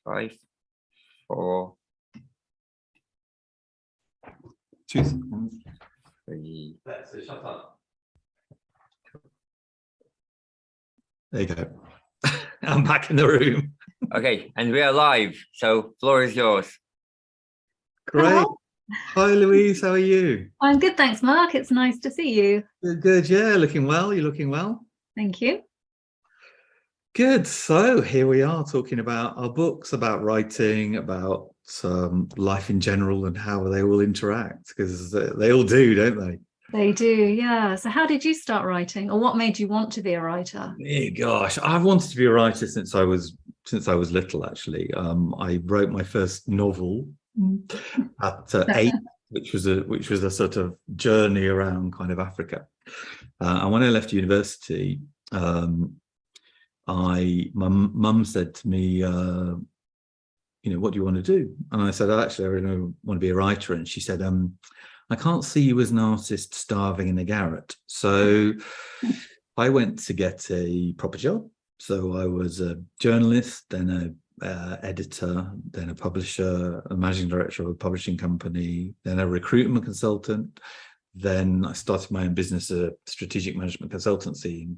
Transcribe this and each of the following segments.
5, 4, 2 seconds, 3. Shut up. There you go. I'm back in the room. Okay, and we are live, so floor is yours. Great. Hello. Hi, Louise. How are you? I'm good, thanks, Mark. It's nice to see you. Good, good. Yeah, looking well. You're looking well. Thank you. Good. So here we are talking about our books, about writing, about life in general and how they all interact, because they all do, don't they? They do, yeah. So how did you start writing, or what made you want to be a writer? Yeah, gosh, I've wanted to be a writer since I was little, actually. I wrote my first novel at 8, which was a sort of journey around kind of Africa. And when I left university, my mum said to me, what do you want to do? And I said, actually, I really want to be a writer. And she said, I can't see you as an artist starving in a garret. So I went to get a proper job. So I was a journalist, then a editor, then a publisher, a managing director of a publishing company, then a recruitment consultant. Then I started my own business, a strategic management consultancy,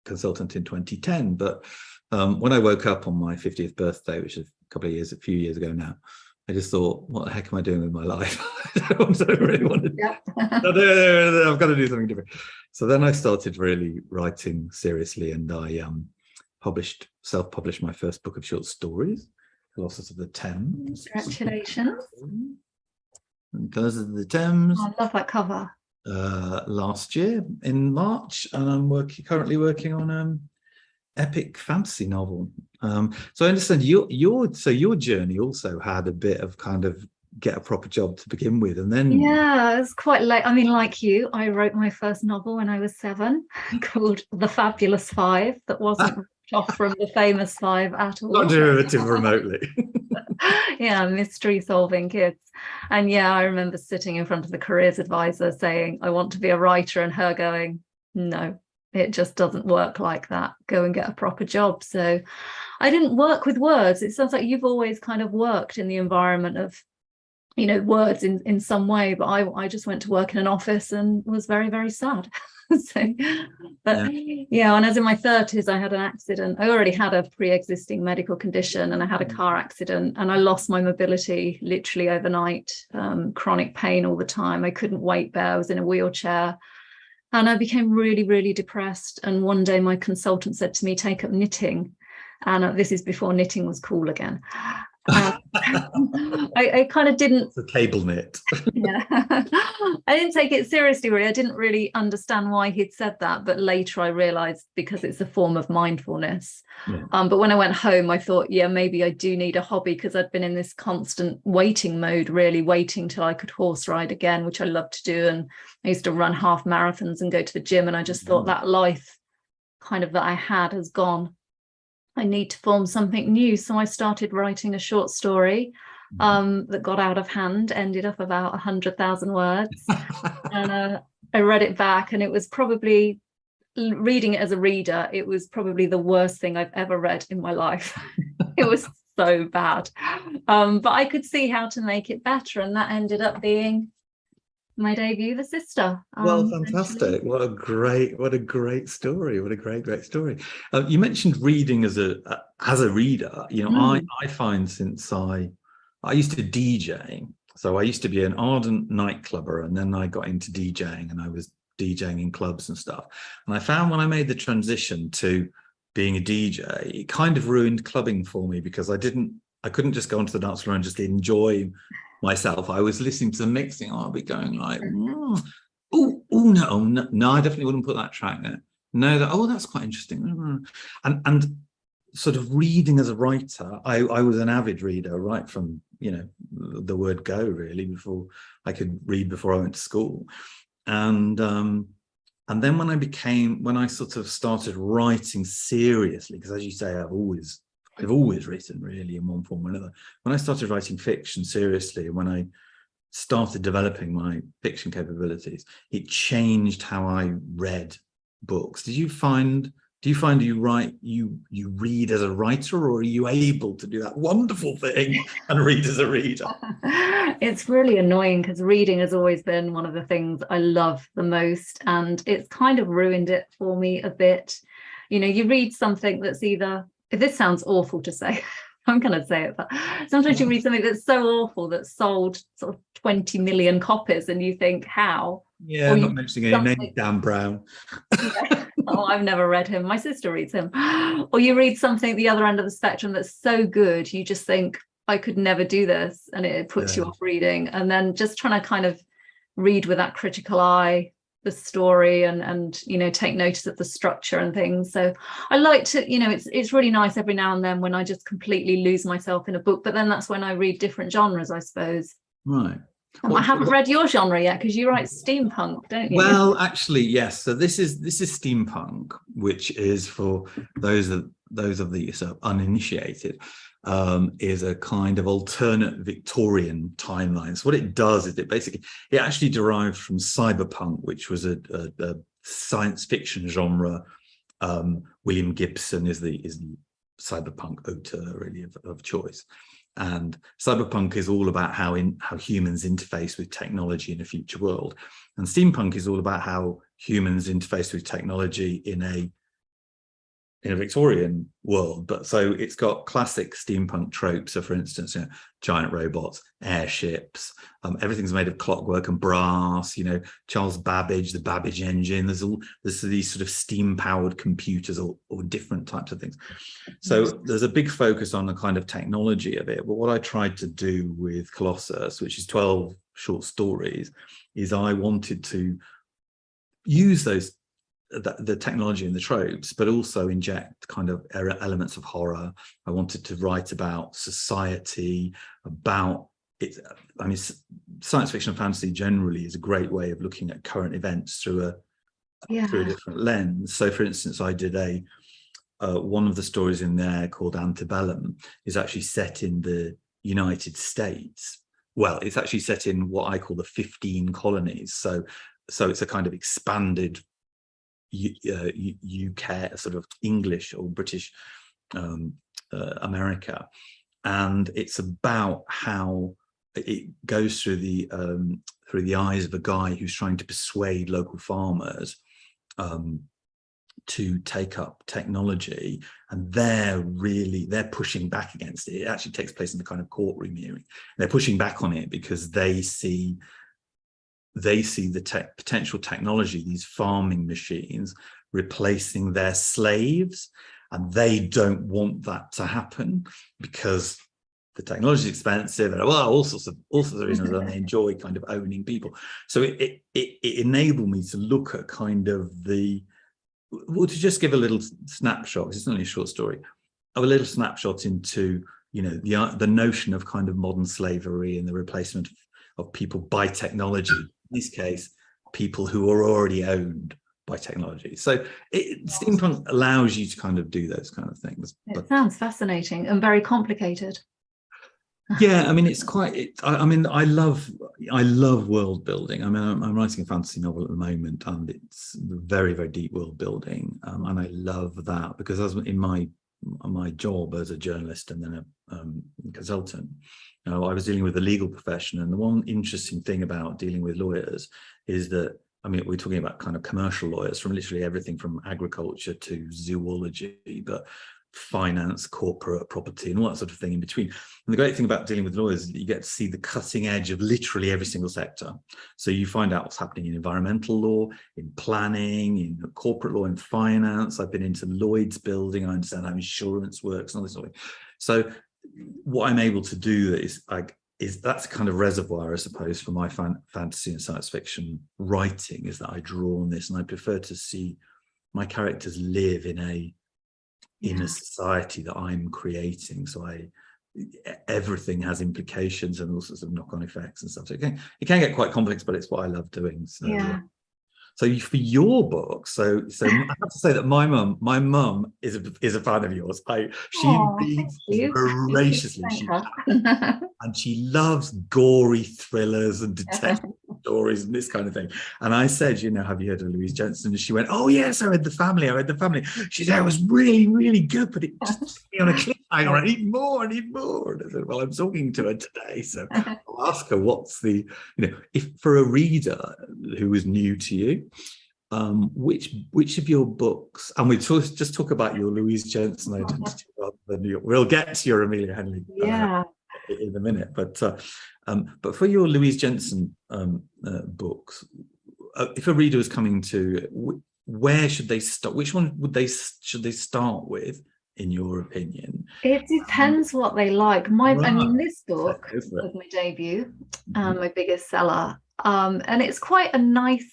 consultant in 2010. But when I woke up on my 50th birthday, which is a few years ago now, I just thought, what the heck am I doing with my life? I don't really want to. Yeah. I've got to do something different. So then I started really writing seriously, and I self-published my first book of short stories, Colossus of the Thames. Congratulations. Colossus of the Thames. I love that cover. Last year in March, and I'm currently working on an epic fantasy novel. So I understand your journey also had a bit of kind of get a proper job to begin with, and then Yeah, it's quite late. I mean, like you, I wrote my first novel when I was 7 called The Fabulous 5, that wasn't off from The Famous 5 at all. not derivative remotely. Yeah, mystery solving kids. And yeah, I remember sitting in front of the careers advisor saying, I want to be a writer, and her going, no, it just doesn't work like that. Go and get a proper job. So I didn't work with words. It sounds like you've always kind of worked in the environment of, words in some way, but I just went to work in an office and was very, very sad. So, but yeah, and as in my 30s, I had an accident. I already had a pre-existing medical condition, and I had a car accident, and I lost my mobility literally overnight. Chronic pain all the time. I couldn't weight bear. I was in a wheelchair, and I became really, really depressed. And one day my consultant said to me, take up knitting. And this is before knitting was cool again. I kind of didn't. The cable knit. Yeah, I didn't take it seriously, really. I didn't really understand why he'd said that, but later I realized because it's a form of mindfulness. Yeah. But when I went home, I thought, yeah, maybe I do need a hobby, because I'd been in this constant waiting mode, really waiting till I could horse ride again, which I loved to do. And I used to run half marathons and go to the gym, and I just thought that life kind of that I had has gone. I need to form something new. So I started writing a short story that got out of hand, ended up about 100,000 words. And I read it back, and it was probably, reading it as a reader, it was probably the worst thing I've ever read in my life. It was so bad. But I could see how to make it better. And that ended up being my debut, The Sister. Well, fantastic. What a great story. What a great story. You mentioned reading as a reader. I find since I used to DJ, so I used to be an ardent nightclubber, and then I got into DJing, and I was DJing in clubs and stuff. And I found when I made the transition to being a DJ, it kind of ruined clubbing for me, because I couldn't just go onto the dance floor and just enjoy myself. I was listening to the mixing. I'll be going like, no, I definitely wouldn't put that track there. No, that's quite interesting. And sort of reading as a writer, I was an avid reader right from the word go, really, before I could read before I went to school. And then when I sort of started writing seriously, because as you say, I've always written, really, in one form or another. When I started writing fiction seriously, and when I started developing my fiction capabilities, it changed how I read books. Did do you find you read as a writer, or are you able to do that wonderful thing and read as a reader? It's really annoying because reading has always been one of the things I love the most, and it's kind of ruined it for me a bit. You know, you read something that's either, if this sounds awful to say, I'm going to say it, but sometimes you read something that's so awful that's sold sort of 20 million copies and you think, how? Yeah, I'm not mentioning any names, Dan Brown. Yeah. Oh, I've never read him. My sister reads him. Or you read something at the other end of the spectrum that's so good, you just think, I could never do this. And it puts you off reading. And then just trying to kind of read with that critical eye, the story, and you know, take notice of the structure and things. So I like to, you know, it's really nice every now and then when I just completely lose myself in a book, but then that's when I read different genres, I suppose. Right. I haven't read your genre yet, because you write steampunk, don't you? Well, actually, yes. So this is steampunk, which is, for those of the sort of uninitiated, is a kind of alternate Victorian timeline. So what it does is it actually derived from cyberpunk, which was a science fiction genre. William Gibson is the cyberpunk auteur really of choice. And cyberpunk is all about how humans interface with technology in a future world, and steampunk is all about how humans interface with technology in a Victorian world. But so it's got classic steampunk tropes. So, for instance, you know, giant robots, airships, everything's made of clockwork and brass. You know, Charles Babbage, the Babbage engine. There's these sort of steam-powered computers, or different types of things. So there's a big focus on the kind of technology of it. But what I tried to do with Colossus, which is 12 short stories, is I wanted to use the technology and the tropes, but also inject kind of elements of horror. I wanted to write about society, about it. I mean, science fiction and fantasy generally is a great way of looking at current events through a different lens. So, for instance, I did one of the stories in there called Antebellum is actually set in the United States. Well, it's actually set in what I call the 15 colonies. So it's a kind of expanded UK, sort of English or British America, and it's about how it goes through the eyes of a guy who's trying to persuade local farmers to take up technology, and they're pushing back against it. It actually takes place in the kind of courtroom hearing. They're pushing back on it because they see the potential technology, these farming machines, replacing their slaves, and they don't want that to happen because the technology is expensive, and all sorts of reasons, and they enjoy kind of owning people. So it enabled me to look at kind of to just give a little snapshot, because it's only a short story, of a little snapshot into, you know, the notion of kind of modern slavery and the replacement of people by technology. In this case, people who are already owned by technology. So steampunk allows you to kind of do those kind of things. It sounds fascinating and very complicated. Yeah, I mean, it's quite. I love world building. I mean, I'm writing a fantasy novel at the moment, and it's very, very deep world building, and I love that because as in my job as a journalist and then a consultant, you know, I was dealing with the legal profession, and the one interesting thing about dealing with lawyers is that, I mean, we're talking about kind of commercial lawyers from literally everything from agriculture to zoology, but finance, corporate, property, and all that sort of thing in between. And the great thing about dealing with lawyers is that you get to see the cutting edge of literally every single sector. So you find out what's happening in environmental law, in planning, in corporate law, in finance. I've been into Lloyd's building. I understand how insurance works and all this sort of thing. So what I'm able to do is that's a kind of reservoir, I suppose, for my fantasy and science fiction writing, is that I draw on this, and I prefer to see my characters live in a society that I'm creating. So everything has implications and all sorts of knock-on effects and stuff. So it can get quite complex, but it's what I love doing. So so for your book, so I have to say that my mum is a fan of yours. She reads voraciously, and she loves gory thrillers and detective stories and this kind of thing. And I said, you know, have you heard of Louise Jensen? And she went, oh yes, I read The Family. She said, it was really, really good, but it just put me on a cliffhanger. I need more. And I said, well, I'm talking to her today, so I'll ask her what's the, you know, if for a reader who is new to you, which of your books, and we just talk about your Louise Jensen identity rather than we'll get to your Amelia Henley in a minute, but for your Louise Jensen books, if a reader is coming to, where should they start? Which one should they start with, in your opinion? It depends what they like. I mean, this book was my debut, my biggest seller, and it's quite a nice,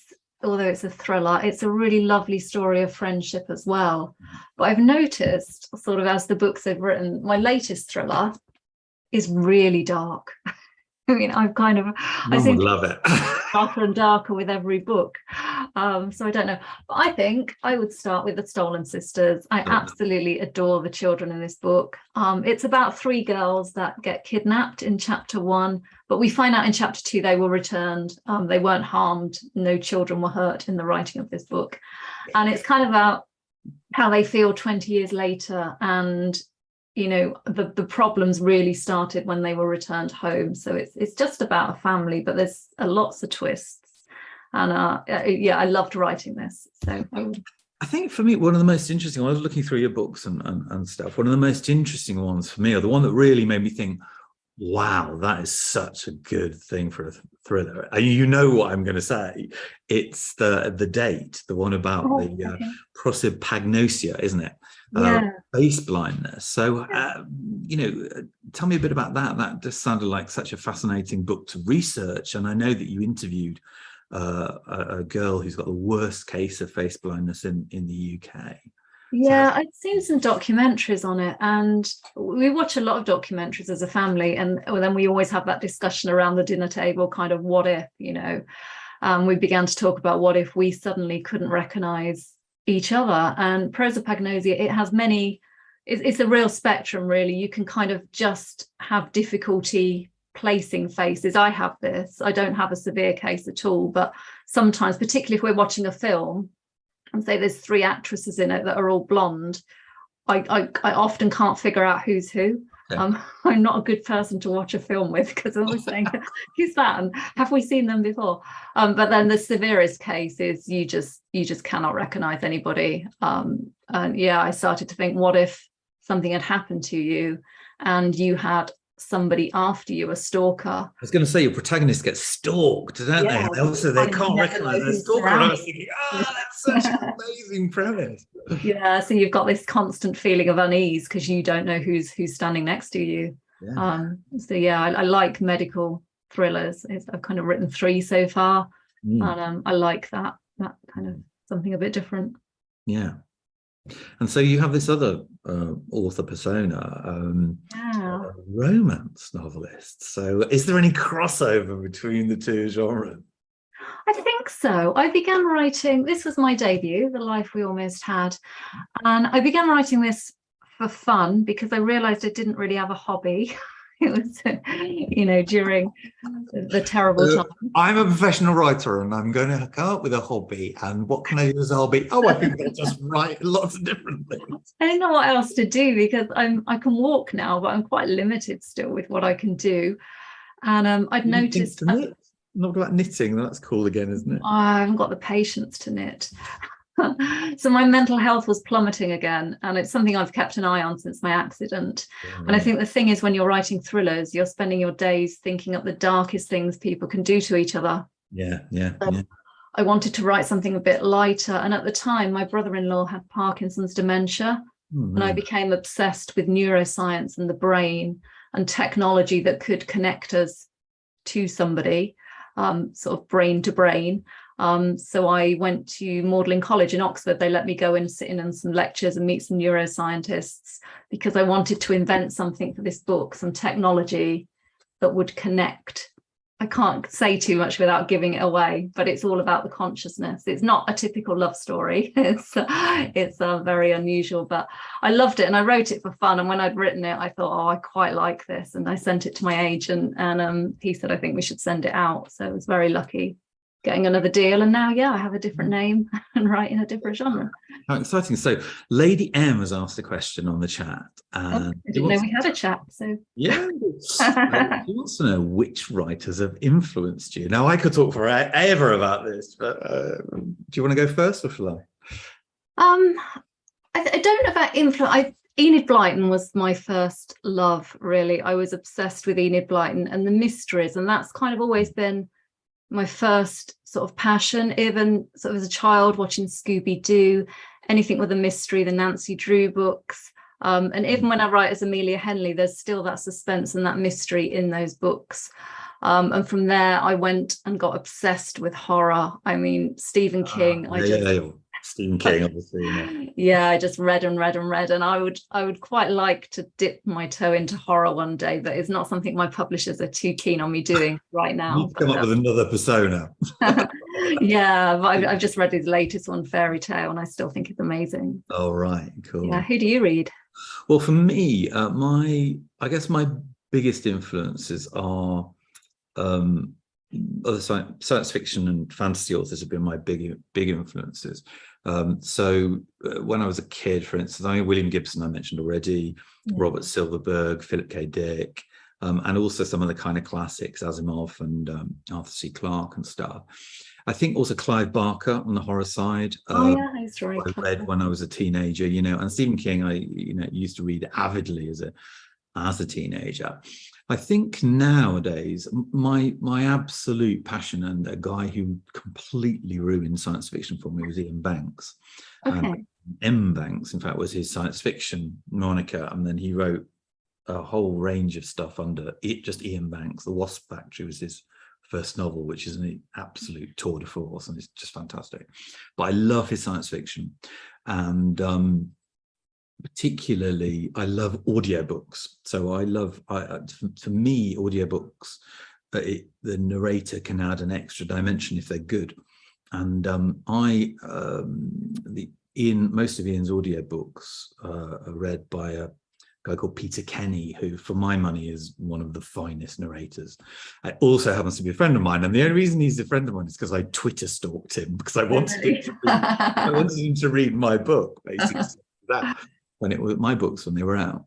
although it's a thriller, it's a really lovely story of friendship as well. But I've noticed, sort of as the books I've written, my latest thriller is really dark. I mean, I seem to love it darker and darker with every book. So I don't know, but I think I would start with The Stolen Sisters. I absolutely adore the children in this book. It's about 3 girls that get kidnapped in chapter 1, but we find out in chapter 2 they were returned. They weren't harmed. No children were hurt in the writing of this book. And it's kind of about how they feel 20 years later, and you know, the problems really started when they were returned home. So it's just about a family, but there's lots of twists. And yeah, I loved writing this. So I think for me, one of the most interesting, when I was looking through your books and stuff, one of the most interesting ones for me, or the one that really made me think, wow, that is such a good thing for a thriller. You know what I'm going to say. It's the date, the one about the prosopagnosia, isn't it? Face blindness. So, you know, tell me a bit about that. That just sounded like such a fascinating book to research. And I know that you interviewed a girl who's got the worst case of face blindness in the UK. Yeah, I'd seen some documentaries on it, and we watch a lot of documentaries as a family, and then we always have that discussion around the dinner table, kind of what if, you know. We began to talk about what if we suddenly couldn't recognize each other. And prosopagnosia, it has it's a real spectrum, really. You can kind of just have difficulty placing faces. I have this. I don't have a severe case at all, but sometimes, particularly if we're watching a film and say there's 3 actresses in it that are all blonde, I often can't figure out who's who. I'm not a good person to watch a film with, because I'm always saying, who's that? And have we seen them before? But then the severest case is you just cannot recognize anybody. And yeah, I started to think, what if something had happened to you and you had somebody after you, a stalker? I was going to say, your protagonist gets stalked, don't they? And also they can't recognize their stalker. And I was thinking, that's such an amazing premise. Yeah, so you've got this constant feeling of unease because you don't know who's standing next to you. So yeah, I like medical thrillers. I've kind of written 3 so far, and I like that kind of something a bit different. Yeah. And so you have this other author persona, romance novelist. So is there any crossover between the 2 genres? I think so. I began writing, this was my debut, The Life We Almost Had. And I began writing this for fun because I realized I didn't really have a hobby. It was, you know, during the terrible time. I'm a professional writer and I'm going to come up with a hobby. And what can I do as a hobby? Oh, I think I'll just write lots of different things. I don't know what else to do because I can walk now, but I'm quite limited still with what I can do. And I'd noticed... Not about knitting, that's cool again, isn't it? I haven't got the patience to knit. So my mental health was plummeting again, and it's something I've kept an eye on since my accident. And I think the thing is, when you're writing thrillers, you're spending your days thinking up the darkest things people can do to each other. I wanted to write something a bit lighter, and at the time my brother-in-law had Parkinson's dementia, and I became obsessed with neuroscience and the brain and technology that could connect us to somebody, sort of brain to brain. So I went to Magdalen College in Oxford. They let me go and sit in on some lectures and meet some neuroscientists because I wanted to invent something for this book, some technology that would connect I can't say too much without giving it away, but it's all about the consciousness. It's not a typical love story. It's very unusual, but I loved it and I wrote it for fun. And when I'd written it, I thought, oh, I quite like this. And I sent it to my agent and he said, I think we should send it out. So I was very lucky getting another deal. And now, yeah, I have a different name and write in a different genre. How exciting. So Lady M has asked a question on the chat. And I didn't know we had a chat. So yeah, he wants to know which writers have influenced you. Now, I could talk forever about this, but do you want to go first or shall I? I don't know about influence. Enid Blyton was my first love, really. I was obsessed with Enid Blyton and the mysteries, and that's kind of always been my first sort of passion, even sort of as a child watching Scooby-Doo, anything with a mystery, the Nancy Drew books. And even when I write as Amelia Henley, there's still that suspense and that mystery in those books. And from there, I went and got obsessed with horror. I mean, Stephen King. Stephen King, obviously. Yeah, I just read and read and read, and I would quite like to dip my toe into horror one day, but it's not something my publishers are too keen on me doing right now. You come up with another persona. Yeah, but I've just read his latest one, Fairy Tale, and I still think it's amazing. Oh, right, cool. Yeah, who do you read? Well, for me, I guess my biggest influences are other science fiction and fantasy authors have been my big influences. So when I was a kid, for instance, William Gibson I mentioned already, Robert Silverberg, Philip K. Dick, and also some of the kind of classics, Asimov and Arthur C. Clarke and stuff. I think also Clive Barker on the horror side. He's right. I read when I was a teenager, and Stephen King I used to read avidly as a teenager. I think nowadays my absolute passion, and a guy who completely ruined science fiction for me, was Ian Banks. Okay. M. Banks, in fact, was his science fiction moniker, and then he wrote a whole range of stuff under it. Just Ian Banks. The Wasp Factory was his first novel, which is an absolute tour de force, and it's just fantastic. But I love his science fiction, and particularly I love audiobooks. So for me, audiobooks, the narrator can add an extra dimension if they're good. And most of Ian's audiobooks are read by a guy called Peter Kenny, who for my money is one of the finest narrators. It also happens to be a friend of mine, and the only reason he's a friend of mine is because I Twitter stalked him, because I wanted him to read my book, basically. That when it was my books when they were out.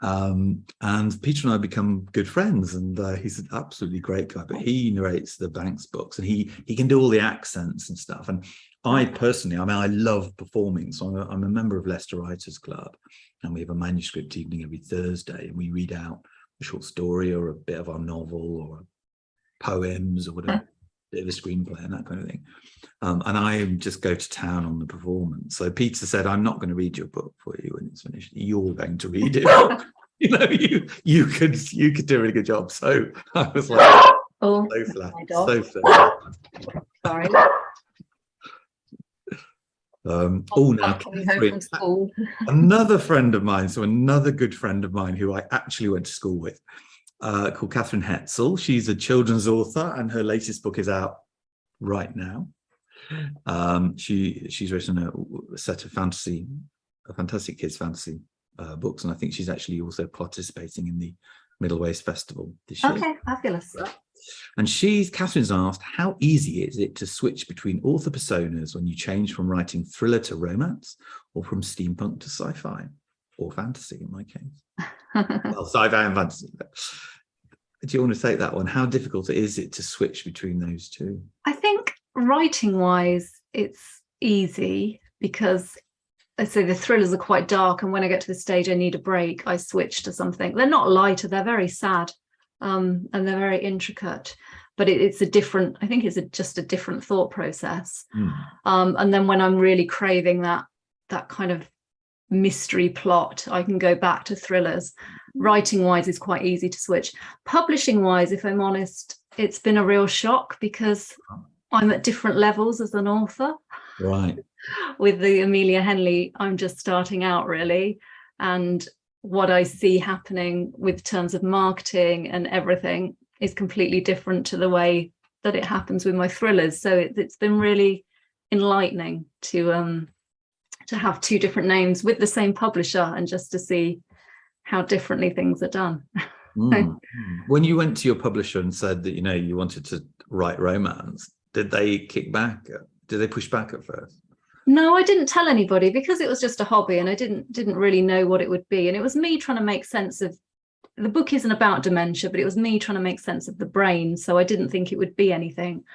And Peter and I become good friends, and he's an absolutely great guy, but he narrates the Banks books, and he can do all the accents and stuff. And I personally, I love performing. So I'm a member of Leicester Writers Club, and we have a manuscript evening every Thursday, and we read out a short story or a bit of our novel or poems or whatever, bit of a screenplay and that kind of thing. And I just go to town on the performance. So Peter said, I'm not going to read your book for you when it's finished. You're going to read it. You could do a really good job. So I was like, so flat. Sorry. Now Catherine, another friend of mine, so another good friend of mine who I actually went to school with, called Catherine Hetzel. She's a children's author, and her latest book is out right now. She's written a set of fantastic kids fantasy books, and I think she's actually also participating in the Middle Waste Festival this year. Okay, fabulous. And Catherine's asked, how easy is it to switch between author personas when you change from writing thriller to romance, or from steampunk to sci-fi, or fantasy in my case? Well, sci-fi and fantasy. Do you want to take that one? How difficult is it to switch between those two? I think writing-wise, it's easy, because I say the thrillers are quite dark, and when I get to the stage I need a break, I switch to something. They're not lighter, they're very sad, and they're very intricate, but it's a different, I think it's just a different thought process. And then when I'm really craving that kind of mystery plot, I can go back to thrillers. Writing wise is quite easy to switch. Publishing wise, if I'm honest, it's been a real shock, because I'm at different levels as an author. Right. With the Amelia Henley, I'm just starting out, really, and what I see happening with terms of marketing and everything, is completely different to the way that it happens with my thrillers. So it's been really enlightening to have two different names with the same publisher and just to see how differently things are done. When you went to your publisher and said that, you wanted to write romance, did they kick back? Did they push back at first? No, I didn't tell anybody because it was just a hobby and I didn't really know what it would be. And it was me trying to make sense of, the book isn't about dementia, but it was me trying to make sense of the brain. So I didn't think it would be anything.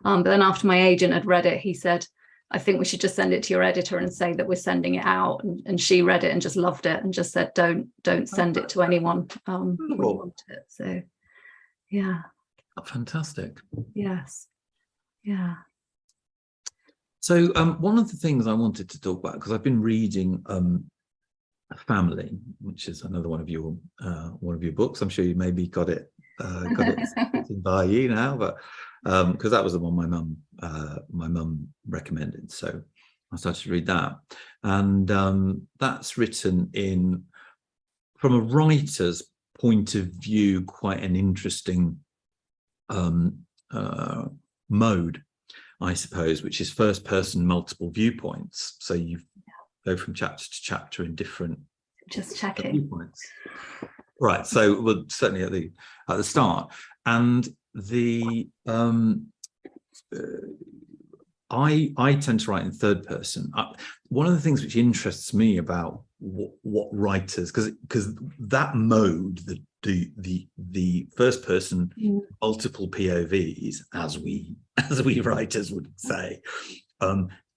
But then after my agent had read it, he said, I think we should just send it to your editor and say that we're sending it out. And she read it and just loved it and just said, don't send it to anyone. We want it. So, yeah. Fantastic. Yes. Yeah. So one of the things I wanted to talk about, because I've been reading Family, which is another one of your books. I'm sure you maybe got it by you now, but because that was the one my mum recommended, so I started to read that, and that's written in, from a writer's point of view, quite an interesting mode, I suppose, which is first person, multiple viewpoints. So you go from chapter to chapter in different viewpoints. Right. So well, certainly at the start, and the I tend to write in third person. One of the things which interests me about what writers, because that mode, the first person, multiple POVs, as we writers would say,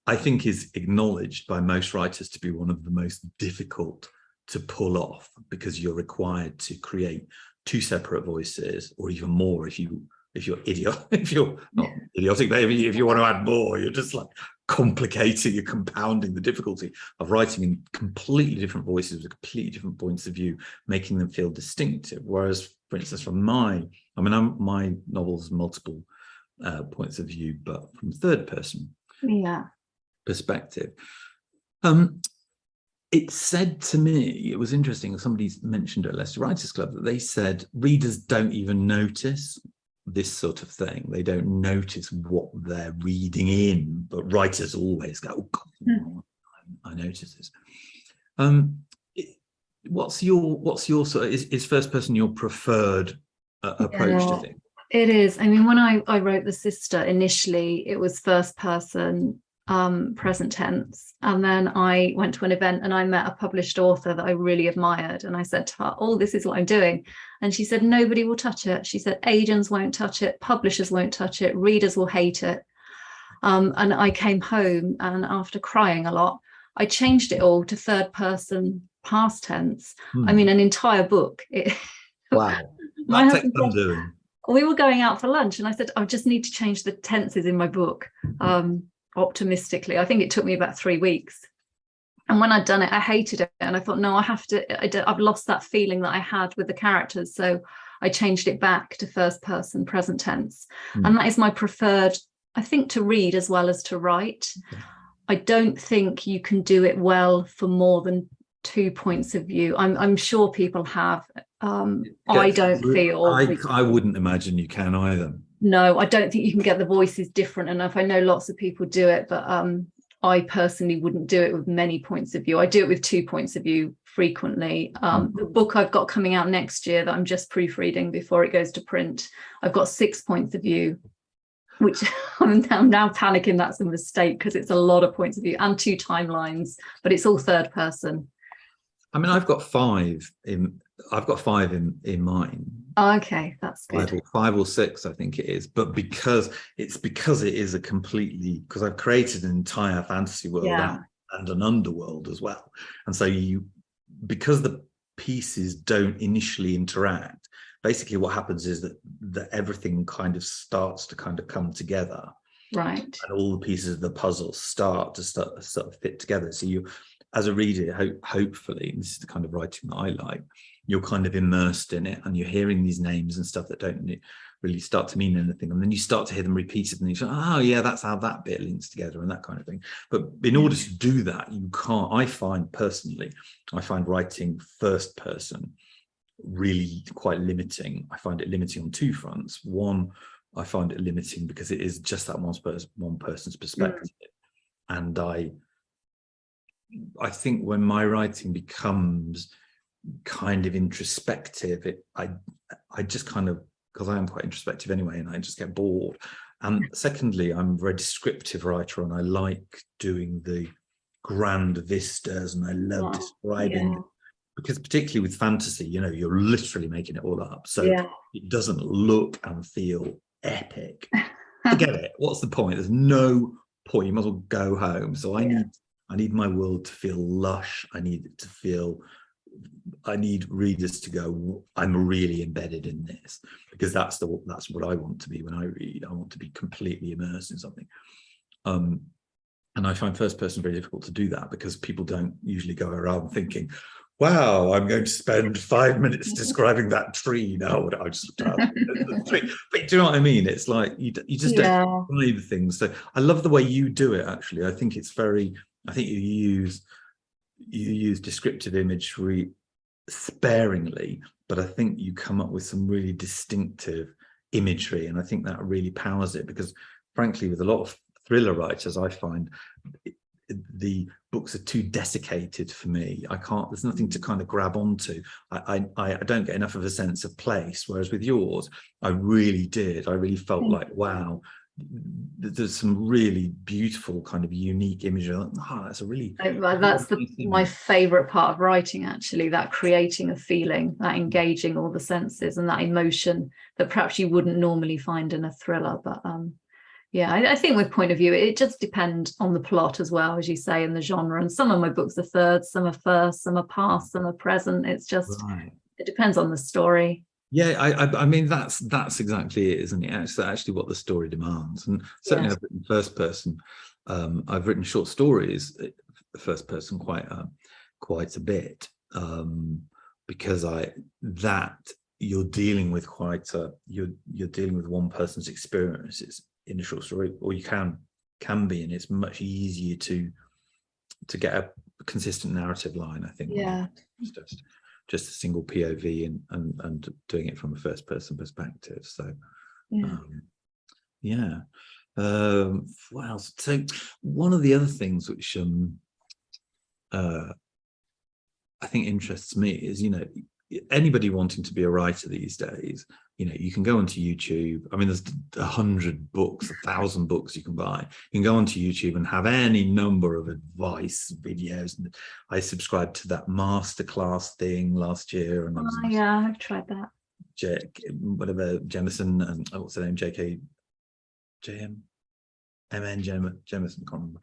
I think is acknowledged by most writers to be one of the most difficult to pull off, because you're required to create two separate voices, or even more if you're not idiotic, maybe if you want to add more, you're just like complicating, you're compounding the difficulty of writing in completely different voices with completely different points of view, making them feel distinctive. Whereas, for instance, from my novels, multiple points of view, but from third person perspective. It said to me, it was interesting, somebody's mentioned at Leicester Writers Club, that they said readers don't even notice this sort of thing. They don't notice what they're reading in, but writers always go, oh God, I notice this. What's your sort of, is first person your preferred approach to things? It is. I mean, when I wrote The Sister initially, it was first person, present tense, and then I went to an event and I met a published author that I really admired, and I said to her, oh, this is what I'm doing, and she said nobody will touch it. She said agents won't touch it, publishers won't touch it, readers will hate it. And I came home, and after crying a lot, I changed it all to third person past tense. I mean, an entire book. Wow. My husband said, we were going out for lunch and I said, I just need to change the tenses in my book. Optimistically, I think it took me about 3 weeks, and when I'd done it, I hated it, and I thought, no, I've lost that feeling that I had with the characters, so I changed it back to first person present tense. And that is my preferred, I think, to read as well as to write. I don't think you can do it well for more than 2 points of view. I'm sure people have. I don't feel I wouldn't imagine you can either. No, I don't think you can get the voices different enough. I know lots of people do it, but I personally wouldn't do it with many points of view. I do it with 2 points of view frequently. The book I've got coming out next year that I'm just proofreading before it goes to print, I've got 6 points of view, which I'm now panicking that's a mistake because it's a lot of points of view and 2 timelines, but it's all third person. I mean, I've got 5 in mine. Okay, that's good. 5 or 6, I think it is. But because it is a completely, because I've created an entire fantasy world and an underworld as well. And so because the pieces don't initially interact, basically what happens is that everything kind of starts to kind of come together. Right. And all the pieces of the puzzle start to sort of fit together. So you, as a reader, hopefully, and this is the kind of writing that I like, you're kind of immersed in it and you're hearing these names and stuff that don't really start to mean anything. And then you start to hear them repeated and you say, oh yeah, that's how that bit links together and that kind of thing. But in order to do that, you can't, I find writing first person really quite limiting. I find it limiting on two fronts. One, I find it limiting because it is just that one person's perspective. And I think when my writing becomes kind of introspective, I just kind of, because I am quite introspective anyway, and I just get bored. And secondly, I'm a very descriptive writer, and I like doing the grand vistas, and I love describing, because particularly with fantasy, you know, you're literally making it all up, so it doesn't look and feel epic. Forget it. What's the point? There's no point. You might as well go home. So I need my world to feel lush. I need readers to go, I'm really embedded in this, because that's what I want to be when I read. I want to be completely immersed in something. And I find first person very difficult to do that, because people don't usually go around thinking, wow, I'm going to spend 5 minutes describing that tree. No, I just looked at the tree. But do you know what I mean? It's like you just don't describe things. So I love the way you do it, actually. I think it's I think you use descriptive imagery sparingly, but I think you come up with some really distinctive imagery, and I think that really powers it, because frankly, with a lot of thriller writers, I find the books are too desiccated for me. There's nothing to kind of grab onto. I don't get enough of a sense of place, whereas with yours, I really did. I really felt like, wow, there's some really beautiful kind of unique imagery. That's my favorite part of writing, actually, that creating a feeling, that engaging all the senses, and that emotion that perhaps you wouldn't normally find in a thriller. But I think with point of view, it just depends on the plot as well, as you say, and the genre. And some of my books are thirds, some are first, some are past, some are present. It's just it depends on the story. Yeah, I mean, that's exactly it, isn't it? Actually what the story demands. And certainly I've written first person. I've written short stories first person quite a bit, because you're dealing with you're dealing with one person's experiences in a short story, or you can be, and it's much easier to get a consistent narrative line, I think. Just a single POV and doing it from a first person perspective. So what else? So one of the other things which I think interests me is, you know, anybody wanting to be a writer these days, you know, you can go onto YouTube. I mean, there's 100 books, 1,000 books you can buy. You can go onto YouTube and have any number of advice videos. And I subscribed to that masterclass thing last year, and I've tried that. Jemison, and what's her name? Jemison, can't remember,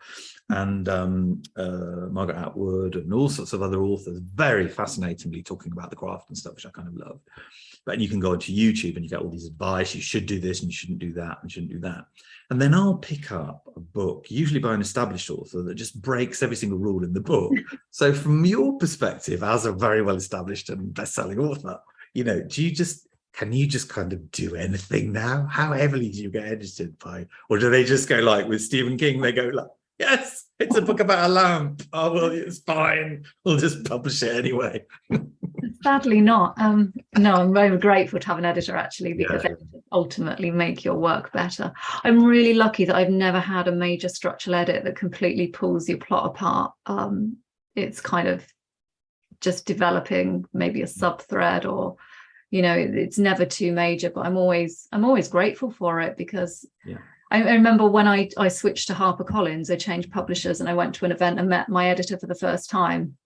and Margaret Atwood, and all sorts of other authors, very fascinatingly talking about the craft and stuff, which I kind of love. But you can go onto YouTube and you get all these advice. You should do this and you shouldn't do that and shouldn't do that. And then I'll pick up a book, usually by an established author, that just breaks every single rule in the book. So from your perspective, as a very well established and best-selling author, you know, can you just kind of do anything now? How heavily do you get edited by? Or do they just go like with Stephen King, they go like, yes, it's a book about a lamp. Oh, well, it's fine. We'll just publish it anyway. Sadly not. No, I'm very grateful to have an editor, actually, because editors ultimately make your work better. I'm really lucky that I've never had a major structural edit that completely pulls your plot apart. It's kind of just developing maybe a sub-thread, or, you know, it's never too major, but I'm always grateful for it, because I remember when I switched to HarperCollins, I changed publishers, and I went to an event and met my editor for the first time,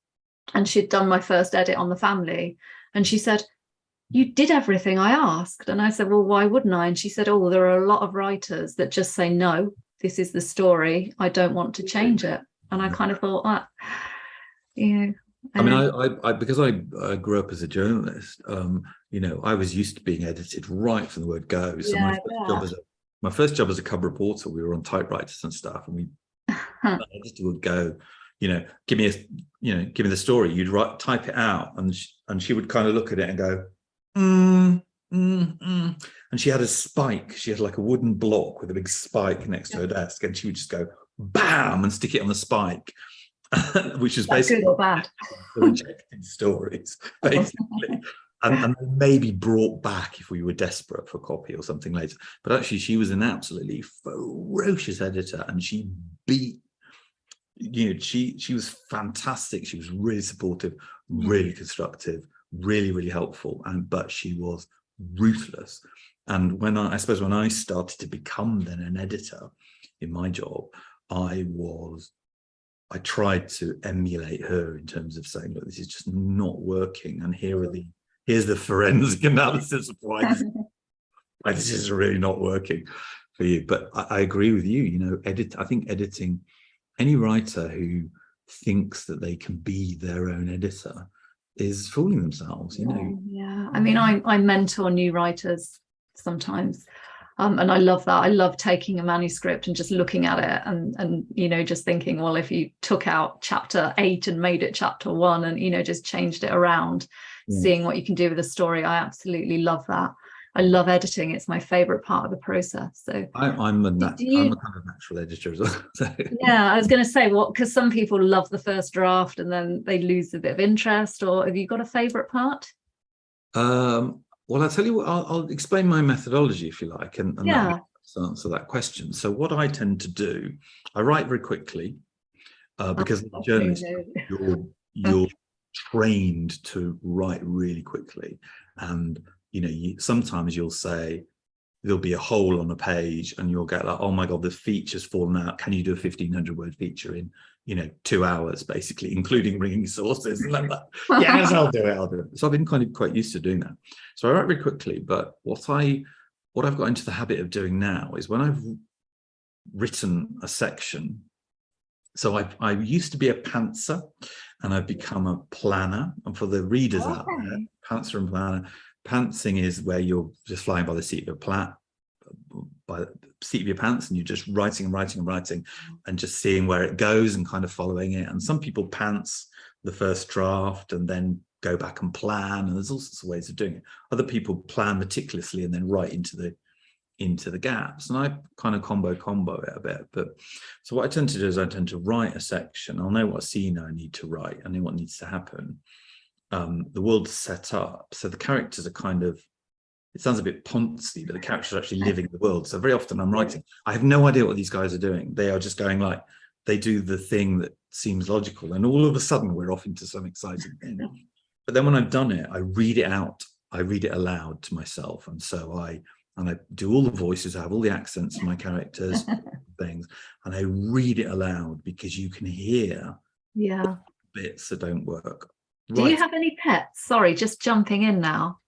and she'd done my first edit on The Family, and she said, "You did everything I asked." And I said, "Well, why wouldn't I?" And she said, "Oh, there are a lot of writers that just say, no, this is the story, I don't want to change it." And I kind of thought, you know, I mean, I because I grew up as a journalist, you know, I was used to being edited right from the word go. So my first job as a cub reporter, we were on typewriters and stuff, and the editor would go, you know, give me the story. You'd type it out, and she would kind of look at it and go, and she had a spike. She had like a wooden block with a big spike next to her desk, and she would just go bam and stick it on the spike. Which is basically good or bad. rejected stories, basically. and maybe brought back if we were desperate for copy or something later. But actually, she was an absolutely ferocious editor, and she beat. She was fantastic. She was really supportive, really constructive, really, really helpful, but she was ruthless. And when I suppose when I started to become then an editor in my job, I tried to emulate her in terms of saying, look, this is just not working, and here's the forensic analysis of why this is really not working for you. But I agree with you. I think editing, any writer who thinks that they can be their own editor is fooling themselves. Yeah. I mean, I mentor new writers sometimes, and I love that. I love taking a manuscript and just looking at it and just thinking, well, if you took out chapter 8 and made it chapter 1 and just changed it around, seeing what you can do with a story. I absolutely love that. I love editing. It's my favorite part of the process. So I'm a kind of natural editor as well. So. Yeah, I was going to say, because some people love the first draft and then they lose a bit of interest. Or have you got a favorite part? Well, I'll tell you what, I'll explain my methodology if you like, and that will answer that question. So what I tend to do, I write very quickly because as a journalist, you're trained to write really quickly, and sometimes you'll say there'll be a hole on a page and you'll get like, oh my god, the feature's fallen out, can you do a 1,500 word feature in 2 hours, basically, including bringing sources and like that. Yes, I'll do it. So I've been kind of quite used to doing that, so I write very quickly. But what I've got into the habit of doing now is when I've written a section, so I used to be a pantser and I've become a planner. And for the readers out there, pantser and planner, pantsing is where you're just flying by the seat of your pants, and you're just writing and just seeing where it goes and kind of following it. And some people pants the first draft and then go back and plan, and there's all sorts of ways of doing it. Other people plan meticulously and then write into the gaps, and I kind of combo it a bit. But so what I tend to do is I tend to write a section. I'll know what scene I need to write, I know what needs to happen. The world's set up, so the characters are kind of, it sounds a bit poncy, but the characters are actually living the world. So very often I'm writing, I have no idea what these guys are doing. They are just going like, they do the thing that seems logical, and all of a sudden we're off into some exciting thing. But then when I've done it, I read it out, I read it aloud to myself, and so I do all the voices, I have all the accents of my characters, things, and I read it aloud because you can hear bits that don't work. Do you have any pets? Sorry, just jumping in now.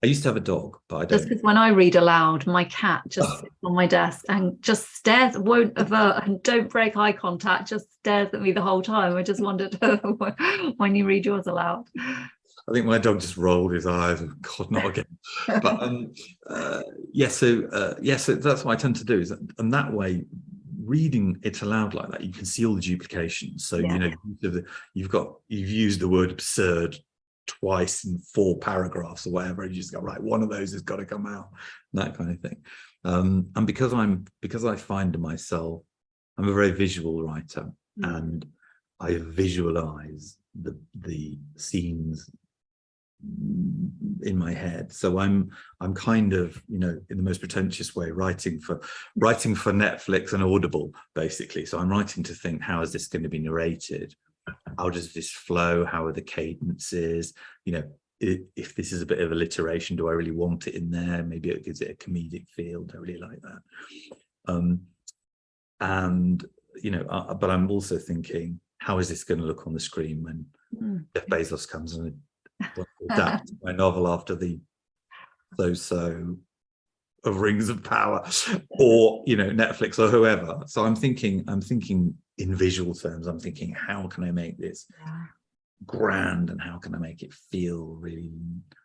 I used to have a dog, but I don't. Just because when I read aloud, my cat just sits on my desk and just stares, won't avert and don't break eye contact, just stares at me the whole time. I just wondered when you read yours aloud. I think my dog just rolled his eyes. God, not again. But so that's what I tend to do. And that way, reading it aloud like that, you can see all the duplications. So you've used the word absurd twice in 4 paragraphs or whatever, and you just go, right, one of those has got to come out, that kind of thing. And because I find myself, I'm a very visual writer, and I visualize the scenes in my head. So I'm kind of, in the most pretentious way, writing for Netflix and Audible, basically. So I'm writing to think, how is this going to be narrated? How does this flow? How are the cadences? If this is a bit of alliteration, do I really want it in there? Maybe it gives it a comedic feel. Don't really like that. But I'm also thinking, how is this going to look on the screen when Jeff Bezos comes and adapt my novel after the so of Rings of Power, or Netflix or whoever. So I'm thinking in visual terms. I'm thinking, how can I make this grand, and how can I make it feel really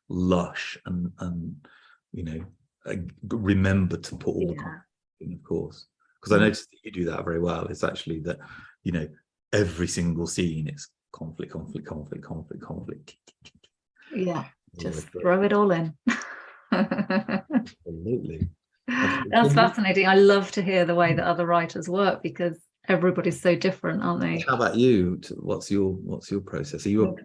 lush, and remember to put all the content in, of course, because I noticed that you do that very well. It's actually that every single scene is conflict. Just throw it all in. Absolutely. That's fascinating. I love to hear the way that other writers work, because everybody's so different, aren't they? How about you? What's your process? Are you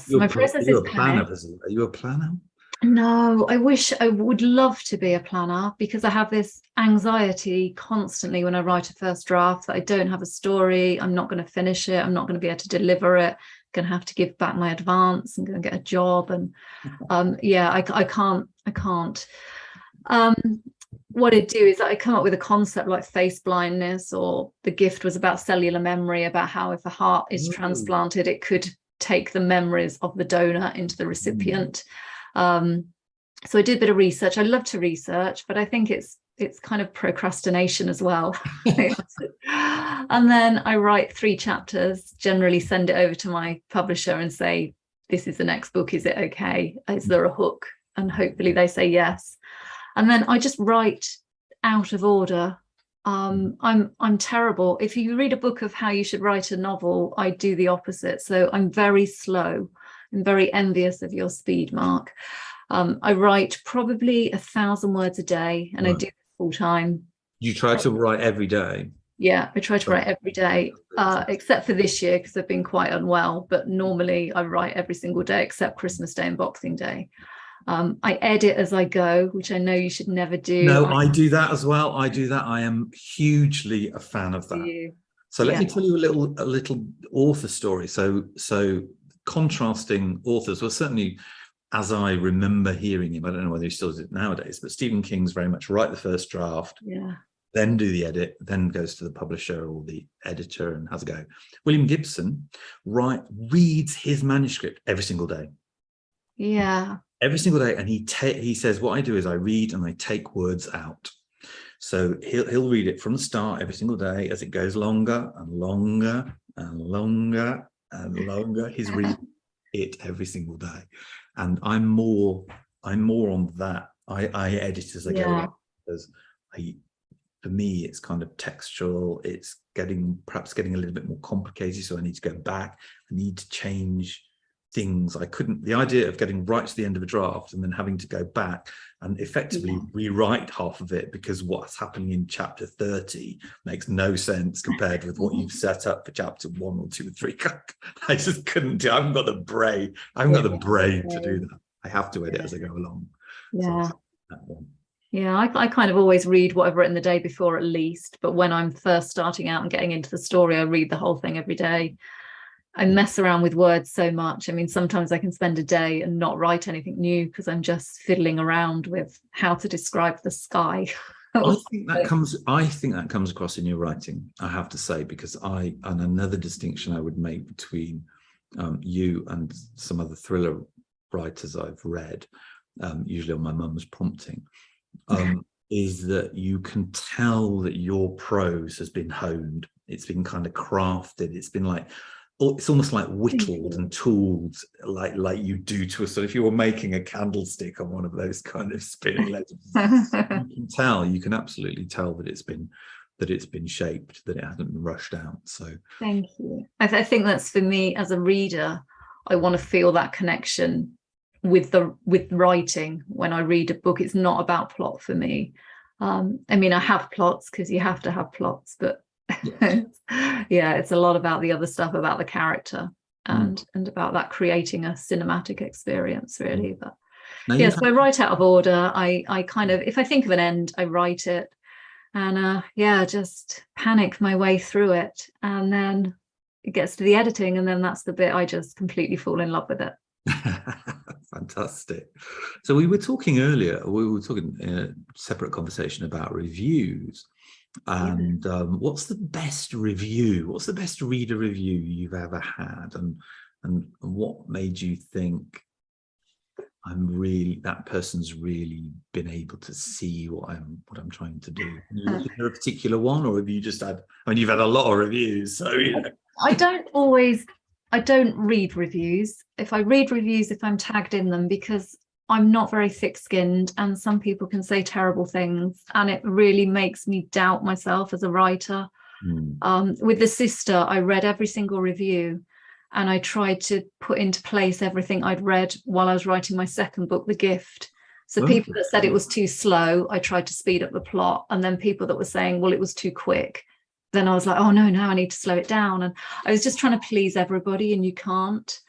My process is a planner? Are you a planner? No, I wish I would love to be a planner, because I have this anxiety constantly when I write a first draft that I don't have a story, I'm not going to finish it, I'm not going to be able to deliver it, I'm going to have to give back my advance and go and get a job. And yeah, I can't. What I do is I come up with a concept like face blindness, or The Gift was about cellular memory, about how if a heart is transplanted, it could take the memories of the donor into the recipient. So I did a bit of research. I love to research, but I think it's kind of procrastination as well. And then I write 3 chapters, generally send it over to my publisher and say, this is the next book, is it okay? Is there a hook? And hopefully they say yes. And then I just write out of order. I'm terrible. If you read a book of how you should write a novel, I do the opposite. So I'm very slow. I'm very envious of your speed, Mark. I write probably 1,000 words a day, and I do it full time. You try to write every day? Yeah, I try to write every day, except for this year because I've been quite unwell. But normally I write every single day except Christmas Day and Boxing Day. I edit as I go, which I know you should never do. No, I do that as well. I do that. I am hugely a fan of that. So let me tell you a little author story. So contrasting authors, well, certainly as I remember hearing him, I don't know whether he still does it nowadays, but Stephen King's very much write the first draft, then do the edit, then goes to the publisher or the editor and has a go. William Gibson reads his manuscript every single day. Yeah. Every single day. And he says, what I do is I read and I take words out. So he'll read it from the start every single day as it goes longer and longer and longer and longer. He's reading it every single day. And I'm more on that. I edit as I go, because for me, it's kind of textual. It's perhaps getting a little bit more complicated. So I need to go back. I need to change things. The idea of getting right to the end of a draft and then having to go back and effectively rewrite half of it because what's happening in chapter 30 makes no sense compared with what you've set up for chapter 1 or 2 or 3. I just couldn't do. I haven't got the brain. I haven't got the brain to do that. I have to edit as I go along. Yeah. So that one. Yeah, I kind of always read what I've written the day before at least, but when I'm first starting out and getting into the story, I read the whole thing every day. I mess around with words so much. I mean, sometimes I can spend a day and not write anything new because I'm just fiddling around with how to describe the sky. I think that comes across in your writing, I have to say, because and another distinction I would make between you and some other thriller writers I've read, usually on my mum's prompting, is that you can tell that your prose has been honed. It's been kind of crafted. It's been like, it's almost like whittled and tooled, like you do to a sort of, if you were making a candlestick on one of those kind of spinning ledgers, you can absolutely tell that it's been shaped, that it hasn't been rushed out. So thank you. I think that's, for me as a reader, I want to feel that connection with writing when I read a book. It's not about plot for me. I mean, I have plots because you have to have plots, but it's a lot about the other stuff, about the character and about that creating a cinematic experience, really. But so I write out of order. I kind of, if I think of an end, I write it and just panic my way through it, and then it gets to the editing, and then that's the bit I just completely fall in love with it. Fantastic. So we were talking earlier, we were talking in a separate conversation about reviews. And what's the best review? What's the best reader review you've ever had? And what made you think that person's really been able to see what I'm trying to do? Is there a particular one, or have you just had? I mean, you've had a lot of reviews, so I don't read reviews. If I read reviews, if I'm tagged in them, because I'm not very thick-skinned, and some people can say terrible things, and it really makes me doubt myself as a writer. With The Sister, I read every single review, and I tried to put into place everything I'd read while I was writing my second book, The Gift. So people that said it was too slow, I tried to speed up the plot, and then people that were saying, well, it was too quick, then I was like, oh no, now I need to slow it down. And I was just trying to please everybody, and you can't.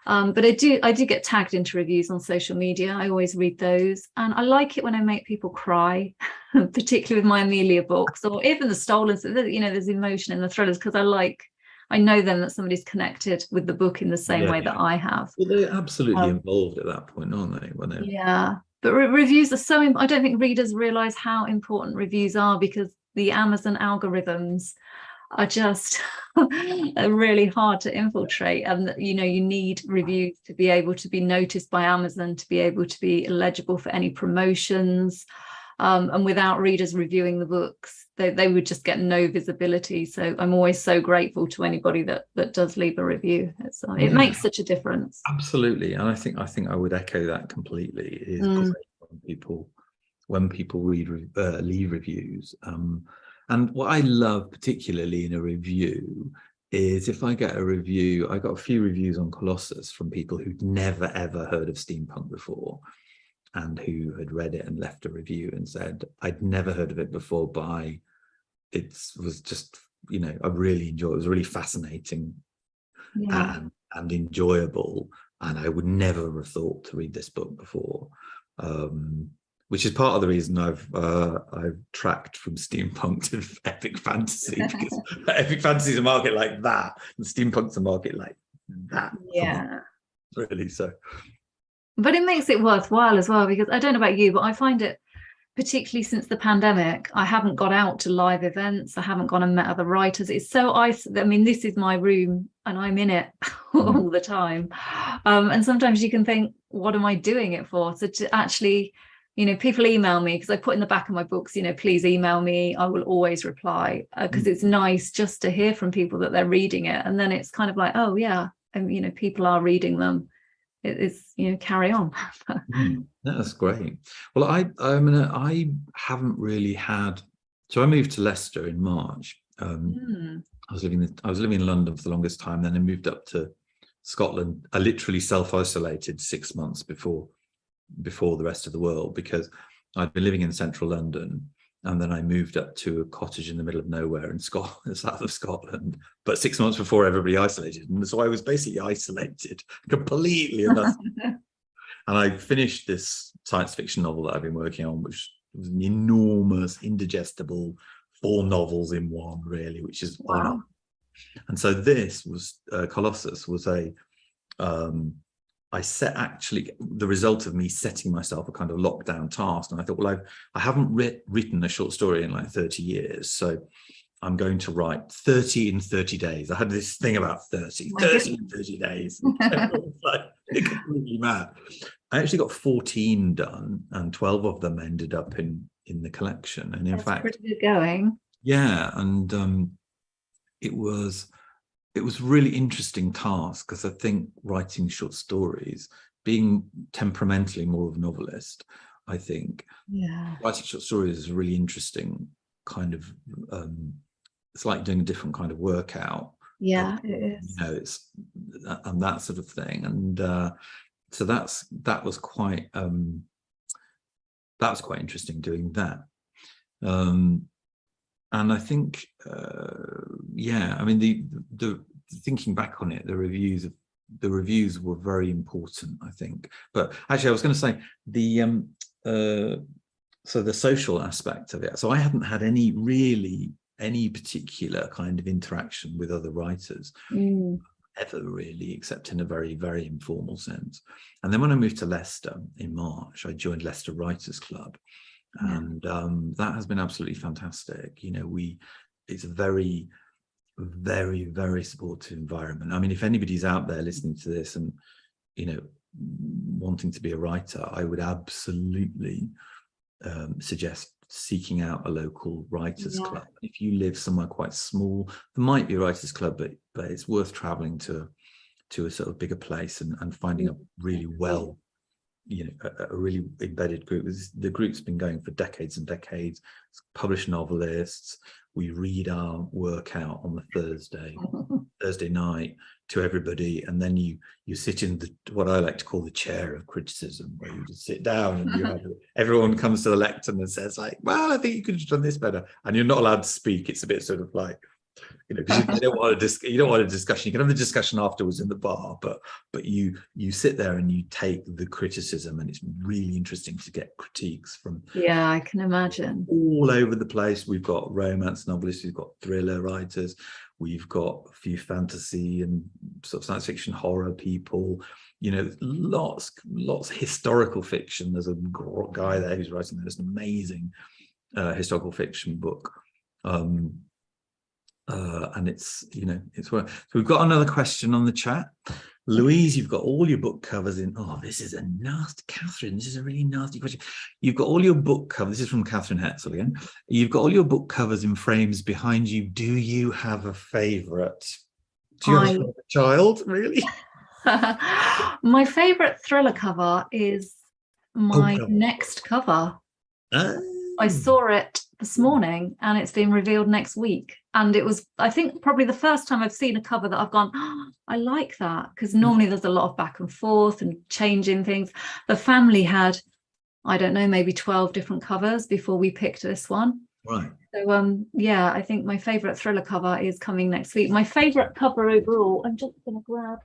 But I do get tagged into reviews on social media. I always read those, and I like it when I make people cry, particularly with my Amelia books, or even the stolen. You know, there's emotion in the thrillers, because I know then that somebody's connected with the book in the same way that I have. Well, they're absolutely involved at that point, aren't they? When yeah, but reviews are so. I don't think readers realise how important reviews are, because the Amazon algorithms are just really hard to infiltrate, and you know, you need reviews to be able to be noticed by Amazon, to be able to be eligible for any promotions, and without readers reviewing the books, they would just get no visibility. So I'm always so grateful to anybody that does leave a review. It makes such a difference. Absolutely, and I think I would echo that completely. It is great when people leave reviews. And what I love particularly in a review is if I get a review. I got a few reviews on Colossus from people who'd never ever heard of steampunk before, and who had read it and left a review and said, I'd never heard of it before, but it was just, you know, I really enjoyed it. It was really fascinating and enjoyable, and I would never have thought to read this book before. Which is part of the reason I've tracked from steampunk to epic fantasy, because epic fantasy is a market like that, and steampunk's a market like that. Yeah, really. So, but it makes it worthwhile as well, because I don't know about you, but I find it, particularly since the pandemic, I haven't got out to live events. I haven't gone and met other writers. It's so I mean, this is my room and I'm in it all the time. And sometimes you can think, what am I doing it for? So to actually, you know, people email me, because I put in the back of my books, you know, please email me. I will always reply, because it's nice just to hear from people that they're reading it. And then it's kind of like, oh yeah, and you know, people are reading them. It's, you know, carry on. That's great. Well, I haven't really had. So I moved to Leicester in March. I was living in London for the longest time. Then I moved up to Scotland. I literally self-isolated 6 months before the rest of the world, because I'd been living in central London, and then I moved up to a cottage in the middle of nowhere in Scotland, south of Scotland, but 6 months before everybody isolated. And so I was basically isolated completely. And I finished this science fiction novel that I've been working on, which was an enormous, indigestible 4 novels in one, really, which is wow. And so this was Colossus was I set actually the result of me setting myself a kind of lockdown task. And I thought, well, I haven't written a short story in like 30 years. So I'm going to write 30 in 30 days. I had this thing about 30 in 30 days. Like completely mad. I actually got 14 done, and 12 of them ended up in the collection. And in fact, pretty good going. Yeah. And it was a really interesting task, because I think writing short stories, being temperamentally more of a novelist, I think writing short stories is a really interesting kind of, it's like doing a different kind of workout. Yeah, it is. You know, it's and that sort of thing. And so that was quite interesting doing that. And I think, I mean, the thinking back on it, the reviews were very important, I think. But actually, I was going to say so the social aspect of it. So I hadn't had any particular kind of interaction with other writers ever, really, except in a very, very informal sense. And then when I moved to Leicester in March, I joined Leicester Writers Club. And that has been absolutely fantastic. You know, it's a very, very, very supportive environment. I mean, if anybody's out there listening to this and, you know, wanting to be a writer, I would absolutely suggest seeking out a local writers club. If you live somewhere quite small, there might be a writers club, but it's worth traveling to a sort of bigger place and finding a really a really embedded group. The group's been going for decades and decades. It's published novelists. We read our work out on the Thursday night to everybody, and then you sit in what I like to call the chair of criticism, where you just sit down and everyone comes to the lectern and says like, well, I think you could have done this better, and you're not allowed to speak. It's a bit sort of like because you don't want you don't want a discussion. You can have the discussion afterwards in the bar, but you sit there and you take the criticism, and it's really interesting to get critiques from I can imagine all over the place. We've got romance novelists, we've got thriller writers, we've got a few fantasy and sort of science fiction horror people, lots of historical fiction. There's a guy there who's writing this amazing historical fiction book, and it's so we've got another question on the chat. Louise, you've got all your book covers in. Oh, this is a nasty, Catherine. This is a really nasty question. You've got all your book covers. This is from Catherine Hetzel again. You've got all your book covers in frames behind you. Do you have a favourite? Do you have a favourite child? Really? My favourite thriller cover is my next cover. I saw it this morning, and it's being revealed next week. And it was, I think, probably the first time I've seen a cover that I've gone, oh, I like that, because normally there's a lot of back and forth and changing things. The family had, I don't know, maybe 12 different covers before we picked this one. Right. So I think my favourite thriller cover is coming next week. My favourite cover overall, I'm just going to grab.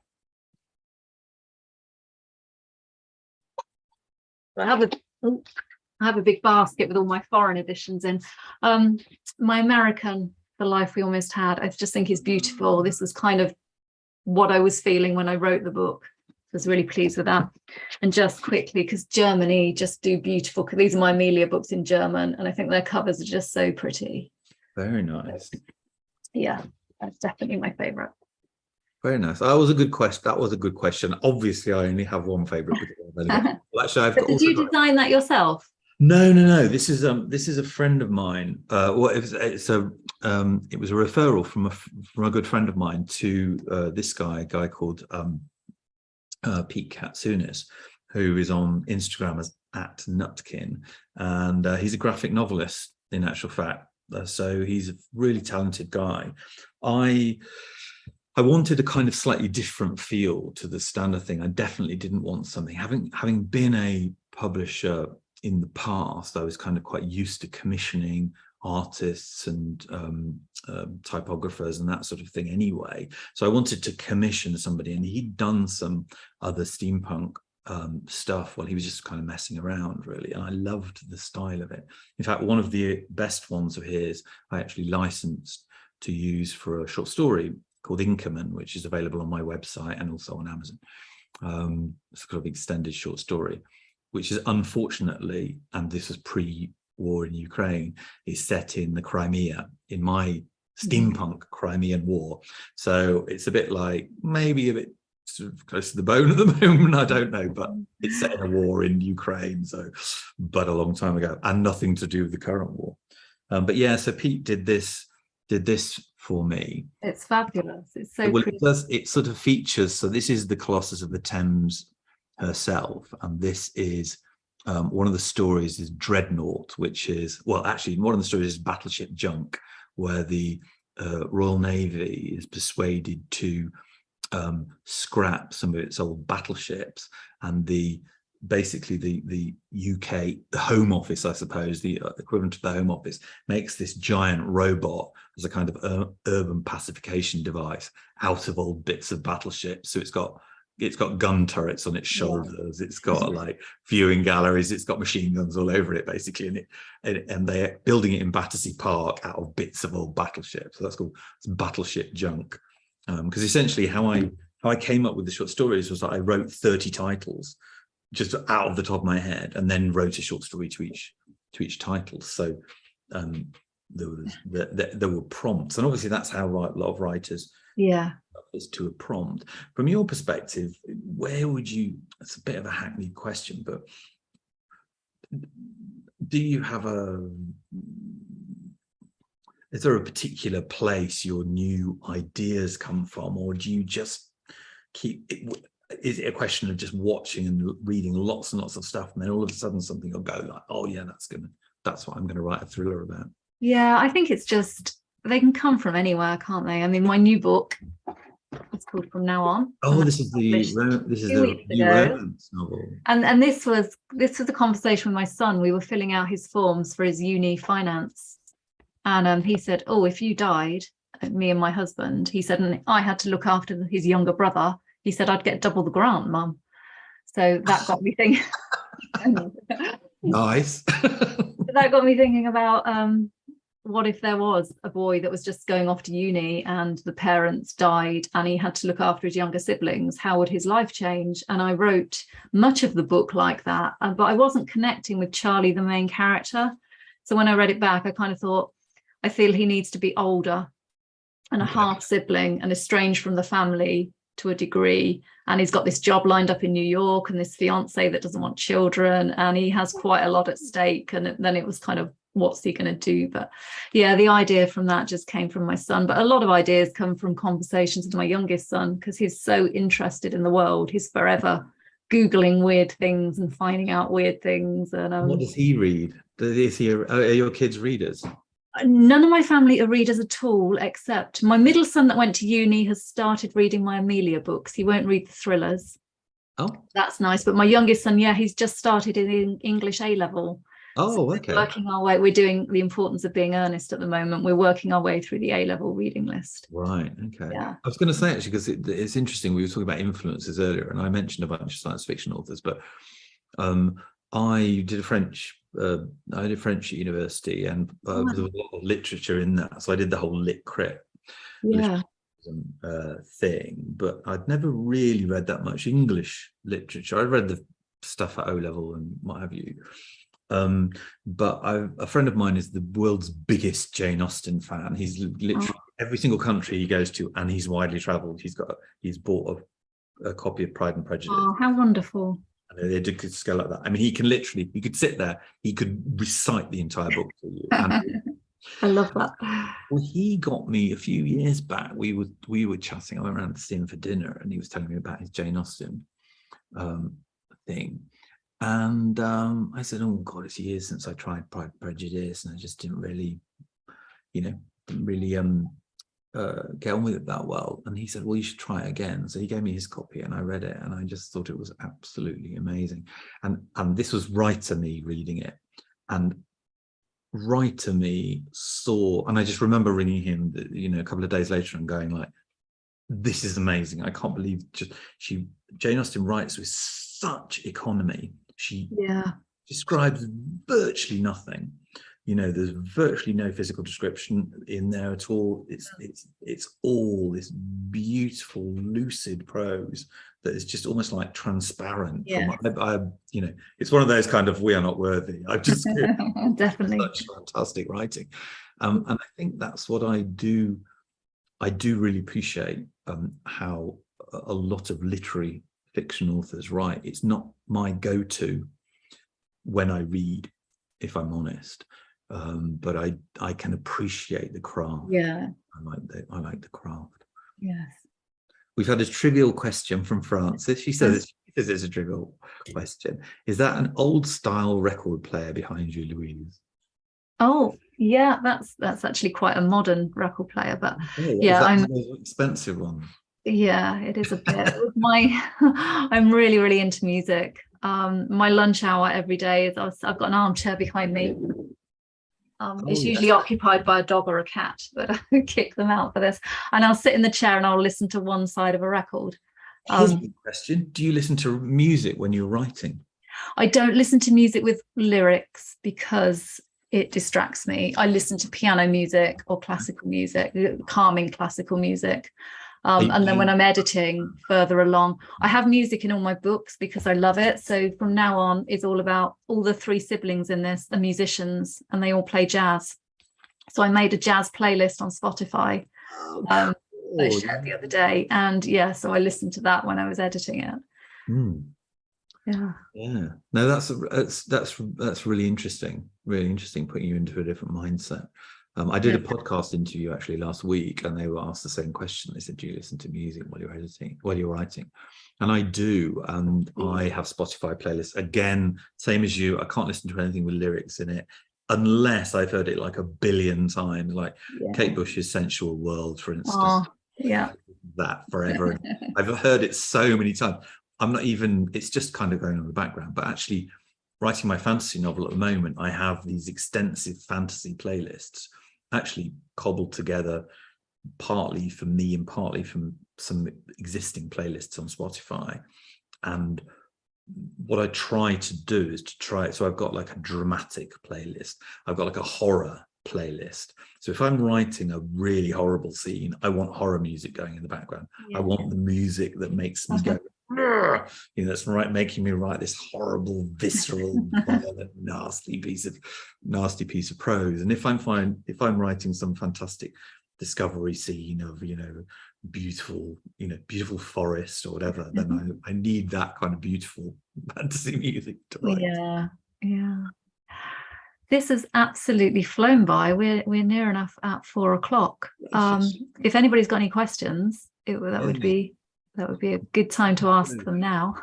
I have a big basket with all my foreign editions in. My American, The Life We Almost Had, I just think is beautiful. This was kind of what I was feeling when I wrote the book. I was really pleased with that. And just quickly, because Germany just do beautiful, because these are my Amelia books in German, and I think their covers are just so pretty. Very nice. Yeah, that's definitely my favourite. Very nice. That was a good question. Obviously, I only have one favourite. Did you design that yourself? No. This is a friend of mine. It was a referral from a good friend of mine to this guy called Pete Katsunis, who is on Instagram as @Nutkin, and he's a graphic novelist in actual fact. So he's a really talented guy. I wanted a kind of slightly different feel to the standard thing. I definitely didn't want something, having been a publisher in the past, I was kind of quite used to commissioning artists and typographers and that sort of thing anyway. So I wanted to commission somebody, and he'd done some other steampunk stuff while he was just kind of messing around, really. And I loved the style of it. In fact, one of the best ones of his I actually licensed to use for a short story called Inkerman, which is available on my website and also on Amazon. It's kind of extended short story, which is unfortunately, and this was pre-war in Ukraine, is set in the Crimea, in my steampunk Crimean War. So it's a bit like, maybe a bit sort of close to the bone at the moment, I don't know, but it's set in a war in Ukraine, but a long time ago, and nothing to do with the current war. But yeah, so Pete did this for me. It's fabulous. It's so pretty. It sort of features, so this is the Colossus of the Thames herself, and this is one of the stories is Dreadnought, which is, well, actually one of the stories is Battleship Junk, where the Royal Navy is persuaded to scrap some of its old battleships, and basically the UK, the Home Office, I suppose, the equivalent of the Home Office, makes this giant robot as a kind of urban pacification device out of old bits of battleships. So it's got gun turrets on its shoulders, it's got like viewing galleries, it's got machine guns all over it, basically, and they're building it in Battersea Park out of bits of old battleships. So that's called Battleship Junk. Because essentially how I came up with the short stories was that I wrote 30 titles just out of the top of my head, and then wrote a short story to each title. So there were prompts, and obviously that's how a lot of writers is to a prompt. From your perspective, where would you? It's a bit of a hackneyed question, but do you have is there a particular place your new ideas come from, or do you just keep it? Is it a question of just watching and reading lots and lots of stuff, and then all of a sudden something will go like, oh yeah, that's what I'm going to write a thriller about? Yeah, I think it's just, they can come from anywhere, can't they? I mean, my new book, it's called From Now On. Oh, this is the new romance novel. And this was a conversation with my son. We were filling out his forms for his uni finance, and he said, oh, if you died me and my husband. He said, and I had to look after his younger brother. He said, I'd get double the grant, Mum. So that got me thinking. Nice. That got me thinking about what if there was a boy that was just going off to uni and the parents died and he had to look after his younger siblings? How would his life change? And I wrote much of the book like that, but I wasn't connecting with Charlie, the main character. So when I read it back, I kind of thought, I feel he needs to be older and a half sibling and estranged from the family to a degree, and he's got this job lined up in New York and this fiance that doesn't want children, and he has quite a lot at stake. And then it was kind of, what's he going to do? But yeah, the idea from that just came from my son, but a lot of ideas come from conversations with my youngest son, because he's so interested in the world. He's forever googling weird things and finding out weird things. And what does he read? Are your kids readers? None of my family are readers at all, except my middle son that went to uni has started reading my Amelia books. He won't read the thrillers. Oh, that's nice. But my youngest son, yeah, he's just started in English A-level. Oh, so okay. Working our way, we're doing The Importance of Being Earnest at the moment. We're working our way through the A-level reading list. Right. Okay. Yeah. I was going to say, actually, because it's interesting. We were talking about influences earlier, and I mentioned a bunch of science fiction authors, but I did French at university, and there was a lot of literature in that. So I did the whole lit crit thing, but I'd never really read that much English literature. I'd read the stuff at O level and what have you. But a friend of mine is the world's biggest Jane Austen fan. He's literally every single country he goes to, and he's widely traveled. He's bought a copy of Pride and Prejudice. Oh, how wonderful. And they did scale like that. I mean, he could sit there, he could recite the entire book to you. And I love that. well, he got me a few years back. We were chatting. I went around to see him for dinner, and he was telling me about his Jane Austen thing. And I said, "Oh God, it's years since I tried Pride and Prejudice, and I just didn't really, get on with it that well." And he said, "Well, you should try it again." So he gave me his copy, and I read it, and I just thought it was absolutely amazing. And this was Writer Me reading it, and Writer Me saw, and I just remember ringing him, a couple of days later and going like, "This is amazing! I can't believe Jane Austen writes with such economy. She describes virtually nothing. There's virtually no physical description in there at all. It's all this beautiful, lucid prose that is just almost like transparent. Yeah. It's one of those kind of, we are not worthy. I've just definitely such fantastic writing, and I think that's what I do. I do really appreciate how a lot of literary fiction authors write. It's not my go-to when I read, if I'm honest. But I can appreciate the craft. Yeah, I like the craft. Yes. We've had a trivial question from Frances. She says it's a trivial question. Is that an old style record player behind you, Louise? Oh yeah, that's actually quite a modern record player, but I'm an expensive one. Yeah, it is a bit. I'm really, really into music. My lunch hour every day is I've got an armchair behind me. It's usually occupied by a dog or a cat, but I kick them out for this. And I'll sit in the chair and I'll listen to one side of a record. Here's a good question. Do you listen to music when you're writing? I don't listen to music with lyrics because it distracts me. I listen to piano music or classical music, calming classical music. And then when I'm editing further along, I have music in all my books because I love it. So from now on, it's all about all the three siblings in this are musicians and they all play jazz. So I made a jazz playlist on Spotify. I shared the other day. And so I listened to that when I was editing it. Yeah. No, that's really interesting. Really interesting, putting you into a different mindset. I did a podcast interview actually last week, and they were asked the same question. They said, "Do you listen to music while you're writing?" And I do. And I have Spotify playlists. Again, same as you. I can't listen to anything with lyrics in it unless I've heard it like a billion times, like Kate Bush's "Sensual World," for instance. That forever. I've heard it so many times. It's just kind of going on in the background. But actually, writing my fantasy novel at the moment, I have these extensive fantasy playlists actually cobbled together partly from me and partly from some existing playlists on Spotify. And what I try to do is so I've got like a dramatic playlist, I've got like a horror playlist. So if I'm writing a really horrible scene, I want horror music going in the background. I want the music that makes me go, that's right, making me write this horrible, visceral, violent, nasty piece of prose. And if I'm writing some fantastic discovery scene of beautiful forest or whatever, then I need that kind of beautiful fantasy music to write. This has absolutely flown by. We're near enough at 4 o'clock. If anybody's got any questions, that would be a good time to ask them now.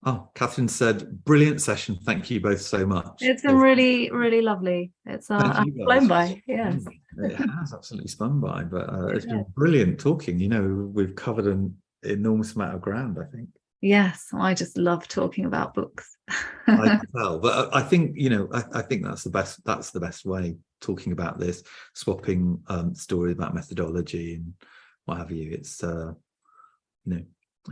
Oh, Catherine said, brilliant session. Thank you both so much. It's been really, really lovely. It's flown by. Yes. It has absolutely spun by, but it's been brilliant talking. We've covered an enormous amount of ground, I think. Yes, I just love talking about books. I can tell, but I think I think that's the best way, talking about this, swapping stories about methodology and what have you. It's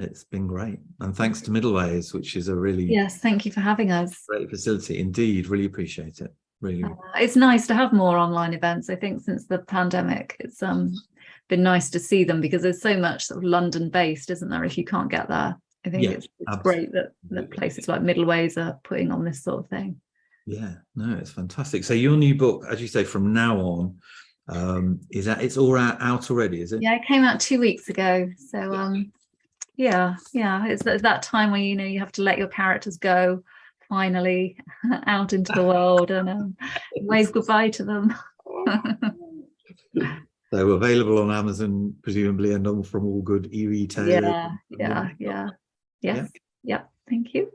it's been great, and thanks to Middleways, which is a really thank you for having us. Great facility indeed. Really appreciate it. Really, it's nice to have more online events. I think since the pandemic, it's been nice to see them, because there's so much sort of London based, isn't there? If you can't get there, I think it's great that places like Middleways are putting on this sort of thing. Yeah, no, it's fantastic. So your new book, as you say, from now on, it's all out already, is it? Yeah, it came out 2 weeks ago. So it's that time when you have to let your characters go finally out into the world and wave goodbye to them. So available on Amazon, presumably, and from all good e-retailers. Yes. Thank you.